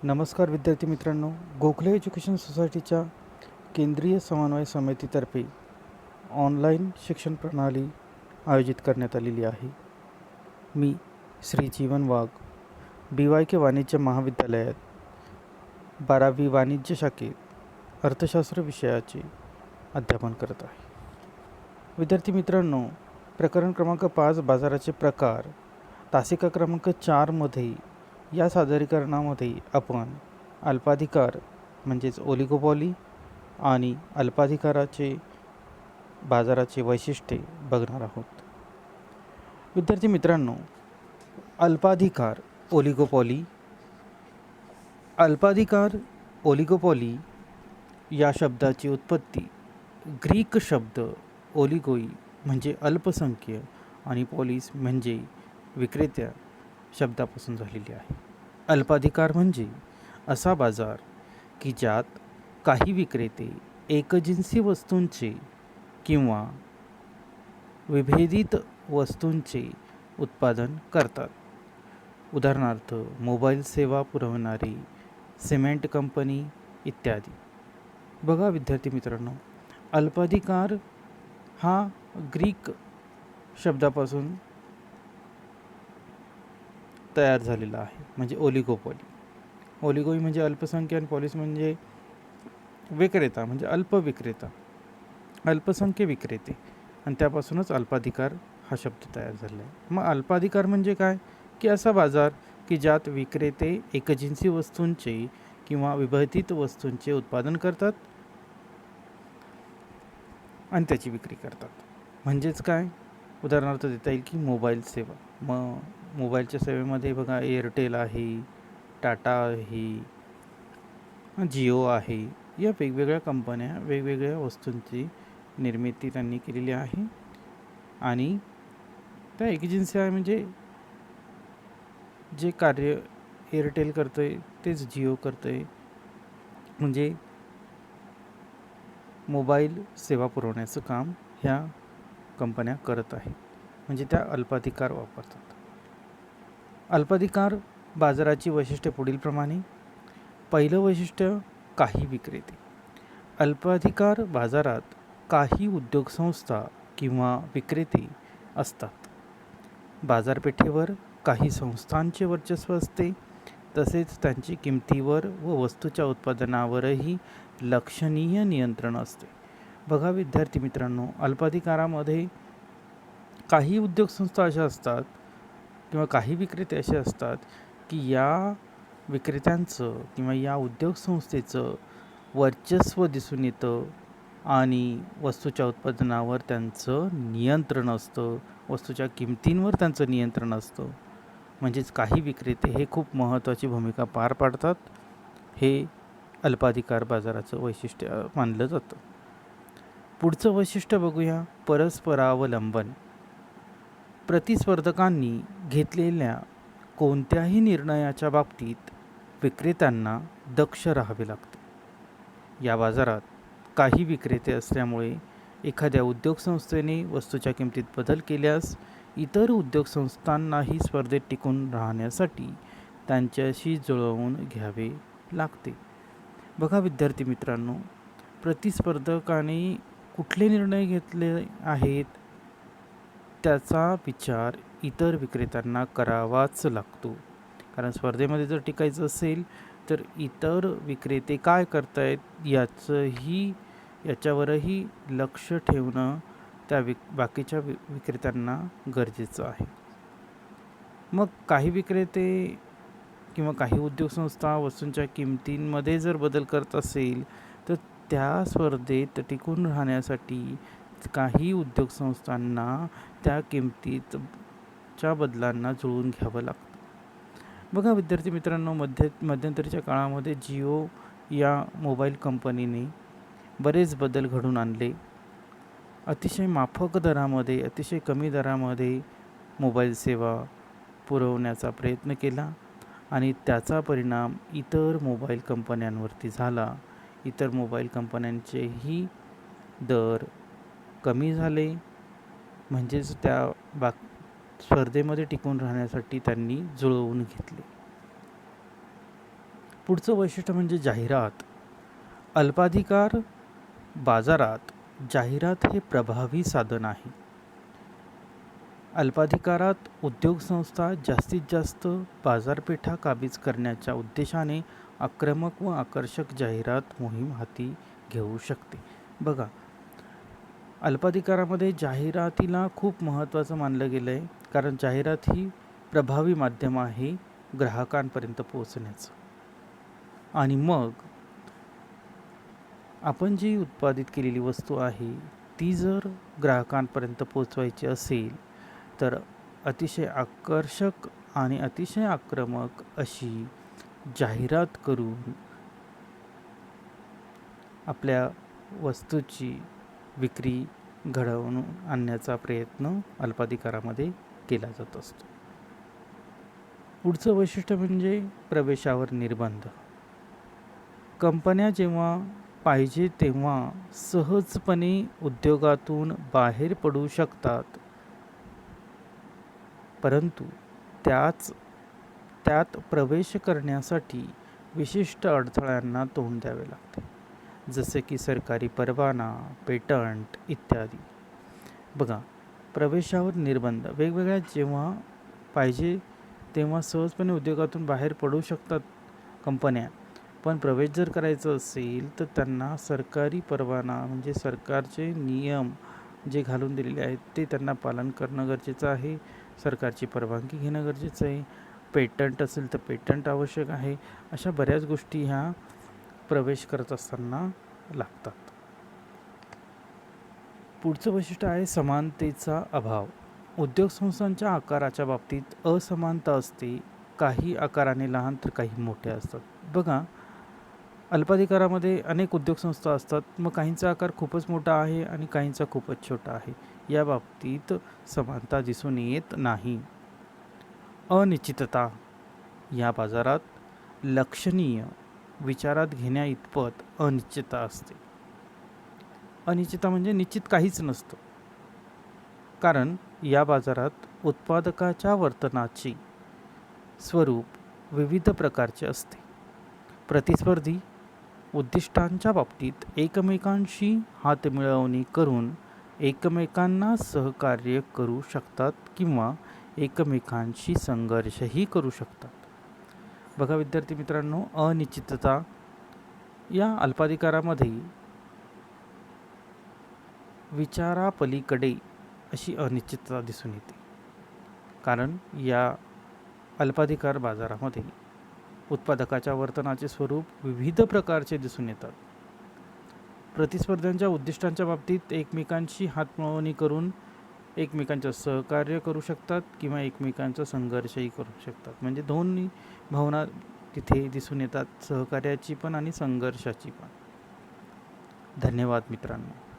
नमस्कार विद्यार्थी मित्रांनो, गोखले एज्युकेशन सोसायटीच्या केंद्रीय समन्वय समितीतर्फे ऑनलाईन शिक्षण प्रणाली आयोजित करण्यात आलेली आहे. मी श्री जीवन वाघ BYK वाणिज्य महाविद्यालयात 12वी वाणिज्य शाखेत अर्थशास्त्र विषयाचे अध्यापन करत आहे. विद्यार्थी मित्रांनो, प्रकरण क्रमांक 5 बाजाराचे प्रकार तासिका क्रमांक 4मध्ये या सादरीकरणामध्ये आपण अल्पाधिकार म्हणजेच ओलिगोपॉली आणि अल्पाधिकाराचे बाजाराचे वैशिष्ट्ये बघणार आहोत. विद्यार्थी मित्रांनो, अल्पाधिकार ओलिगोपॉली. अल्पाधिकार ओलिगोपॉली या शब्दाची उत्पत्ती ग्रीक शब्द ओलिगोई म्हणजे अल्पसंख्य आणि पॉलिस म्हणजे विक्रेत्या शब्दापासून झालेली आहे. अल्पाधिकार म्हणजे असा बाजार की ज्यात काही विक्रेते एकजिन्सी वस्तूंचे किंवा विभेदित वस्तूंचे उत्पादन करतात. उदाहरणार्थ मोबाईल सेवा पुरवणारी सिमेंट कंपनी इत्यादी. बघा विद्यार्थी मित्रांनो, अल्पाधिकार हा ग्रीक शब्दापासून तयार झालेला आहे म्हणजे ओलिगोपॉली. ओलिगोई म्हणजे अल्पसंख्य आणि पॉलिस म्हणजे विक्रेता म्हणजे अल्पविक्रेता, अल्पसंख्य विक्रेते, आणि त्यापासूनच अल्पाधिकार हा शब्द तयार झाला आहे. मग अल्पाधिकार म्हणजे काय की असा बाजार की ज्यात विक्रेते एकजिन्सी वस्तूंचे किंवा विभेदित वस्तूंचे उत्पादन करतात आणि त्याची विक्री करतात. म्हणजेच काय, उदाहरणार्थ देता येईल की मोबाईल सेवा. मग मोबाईलच्या सेवेमध्ये बघा एअरटेल आहे, टाटा आहे, जिओ आहे, या वेगवेगळ्या कंपन्या वेगवेगळ्या वस्तूंची निर्मिती त्यांनी केलेली आहे आणि त्या एजन्सी आहे म्हणजे जे कार्य एअरटेल करतं आहे तेच जिओ करतं आहे, म्हणजे मोबाईल सेवा पुरवण्याचं काम ह्या कंपन्या करत आहेत, म्हणजे त्या अल्पाधिकार वापरतात. अल्पाधिकार बाजाराची वैशिष्ट्ये पुढीलप्रमाणे. पहिलं वैशिष्ट्य काही विक्रेते. अल्पाधिकार बाजारात काही उद्योगसंस्था किंवा विक्रेते असतात. बाजारपेठेवर काही संस्थांचे वर्चस्व असते, तसेच त्यांची किमतीवर व वस्तूच्या उत्पादनावरही लक्षणीय नियंत्रण असते. बघा विद्यार्थी मित्रांनो, अल्पाधिकारामध्ये काही उद्योगसंस्था अशा असतात किंवा काही विक्रेते असे असतात की या विक्रेत्यांचं किंवा या उद्योगसंस्थेचं वर्चस्व दिसून येतं आणि वस्तूच्या उत्पादनावर त्यांचं नियंत्रण असतं, वस्तूच्या किमतींवर त्यांचं नियंत्रण असतं. म्हणजेच काही विक्रेते हे खूप महत्त्वाची भूमिका पार पाडतात. हे अल्पाधिकार बाजाराचं वैशिष्ट्य मानलं जातं. पुढचं वैशिष्ट्य बघूया, परस्परावलंबन. प्रतिस्पर्धकांनी घेतलेल्या कोणत्याही निर्णयाच्या बाबतीत विक्रेत्यांना दक्ष राहावे लागते. या बाजारात काही विक्रेते असल्यामुळे एखाद्या उद्योगसंस्थेने वस्तूच्या किमतीत बदल केल्यास इतर उद्योगसंस्थांनाही स्पर्धेत टिकून राहण्यासाठी त्यांच्याशी जुळवून घ्यावे लागते. बघा विद्यार्थी मित्रांनो, प्रतिस्पर्धकाने कुठले निर्णय घेतले आहेत त्याचा विचार इतर विक्रेत्यांना करावाच लागतो. कारण स्पर्धेमध्ये जर टिकायचं असेल तर इतर विक्रेते काय करतायत याच्यावरही लक्ष ठेवणं त्या बाकीच्या विक्रेत्यांना गरजेचं आहे. मग काही विक्रेते किंवा काही उद्योगसंस्था वस्तूंच्या किमतींमध्ये जर बदल करत असेल तर त्या स्पर्धेत टिकून राहण्यासाठी काही उद्योगसंस्थांना त्या किमतीच्या बदलांना जुळवून घ्यावं लागतं. बघा विद्यार्थी मित्रांनो, मध्यंतरीच्या काळामध्ये जिओ या मोबाईल कंपनीने बरेच बदल घडून आणले. अतिशय माफक दरामध्ये, अतिशय कमी दरामध्ये मोबाईल सेवा पुरवण्याचा प्रयत्न केला आणि त्याचा परिणाम इतर मोबाईल कंपन्यांवरती झाला. इतर मोबाईल कंपन्यांचेही दर कमी झाले, म्हणजेच त्या स्पर्धेमध्ये टिकून राहण्यासाठी त्यांनी जुळवून घेतले. पुढचं वैशिष्ट्य म्हणजे जाहिरात. अल्पाधिकार बाजारात जाहिरात हे प्रभावी साधन आहे. अल्पाधिकारात उद्योग संस्था जास्तीत जास्त बाजारपेठा काबीज करण्याच्या उद्देशाने आक्रमक व आकर्षक जाहिरात मोहीम हाती घेऊ शकते. बघा, अल्पाधिकारामध्ये जाहिरातीला खूप महत्त्वाचं मानलं गेलं आहे, कारण जाहिरात ही प्रभावी माध्यम आहे ग्राहकांपर्यंत पोहोचण्याचं. आणि मग आपण जी उत्पादित केलेली वस्तू आहे ती जर ग्राहकांपर्यंत पोहोचवायची असेल तर अतिशय आकर्षक आणि अतिशय आक्रमक अशी जाहिरात करून आपल्या वस्तूची विक्री घडवून आणण्याचा प्रयत्न अल्पाधिकारामध्ये केला जात असतो. पुढचं वैशिष्ट्य म्हणजे प्रवेशावर निर्बंध. कंपन्या जेव्हा पाहिजे तेव्हा सहजपणे उद्योगातून बाहेर पडू शकतात, परंतु त्यात प्रवेश करण्यासाठी विशिष्ट अडथळ्यांना तोंड द्यावे लागते, जसे की सरकारी परवाना, पेटंट इत्यादी. बघा, प्रवेशावर निर्बंध. वेगवेगळ्या जेव्हा पाहिजे तेव्हा सहजपणे उद्योगातून बाहेर पडू शकतात कंपन्या, पण प्रवेश जर करायचा असेल तर त्यांना सरकारी परवाना म्हणजे सरकारचे नियम जे घालून दिलेले आहेत ते त्यांना पालन करणं गरजेचं आहे. सरकारची परवानगी घेणं गरजेचं आहे. पेटंट असेल तर पेटंट आवश्यक आहे. अशा बऱ्याच गोष्टी ह्या प्रवेश करत असताना लागतात. पुढचं वैशिष्ट्य आहे समानतेचा अभाव. उद्योग संस्थांच्या आकाराच्या बाबतीत असमानता असते. काही आकाराने लहान तर काही मोठ्या असतात. बघा, अल्पाधिकारामध्ये अनेक उद्योगसंस्था असतात, मग काहींचा आकार खूपच मोठा आहे आणि काहींचा खूपच छोटा आहे. या बाबतीत समानता दिसून येत नाही. अनिश्चितता. या बाजारात लक्षणीय विचारात घेण्या इतपत अनिश्चितता असते. अनिश्चितता म्हणजे निश्चित काहीच नसतं, कारण या बाजारात उत्पादकाच्या वर्तनाचे स्वरूप विविध प्रकारचे असते. प्रतिस्पर्धी उद्दिष्टांच्या बाबतीत एकमेकांशी हातमिळवणी करून एकमेकांना सहकार्य करू शकतात किंवा एकमेकांशी संघर्षही करू शकतात. बघा विद्यार्थी मित्रांनो, अनिश्चितता या अल्पाधिकारामध्ये विचारापलीकडे अशी अनिश्चितता दिसून येते, कारण या अल्पाधिकार बाजारामध्ये उत्पादकाच्या वर्तनाचे स्वरूप विविध प्रकारचे दिसून येतात. प्रतिस्पर्ध्यांच्या उद्दिष्टांच्या बाबतीत एकमेकांशी हातमिळवणी करून एकमेकांचं सहकार्य करू शकतात किंवा एकमेकांचा संघर्षही करू शकतात. म्हणजे दोन्ही भावना तिथे दिसून येतात, सहकार्याची पण आणि संघर्षाची पण. धन्यवाद मित्रांनो.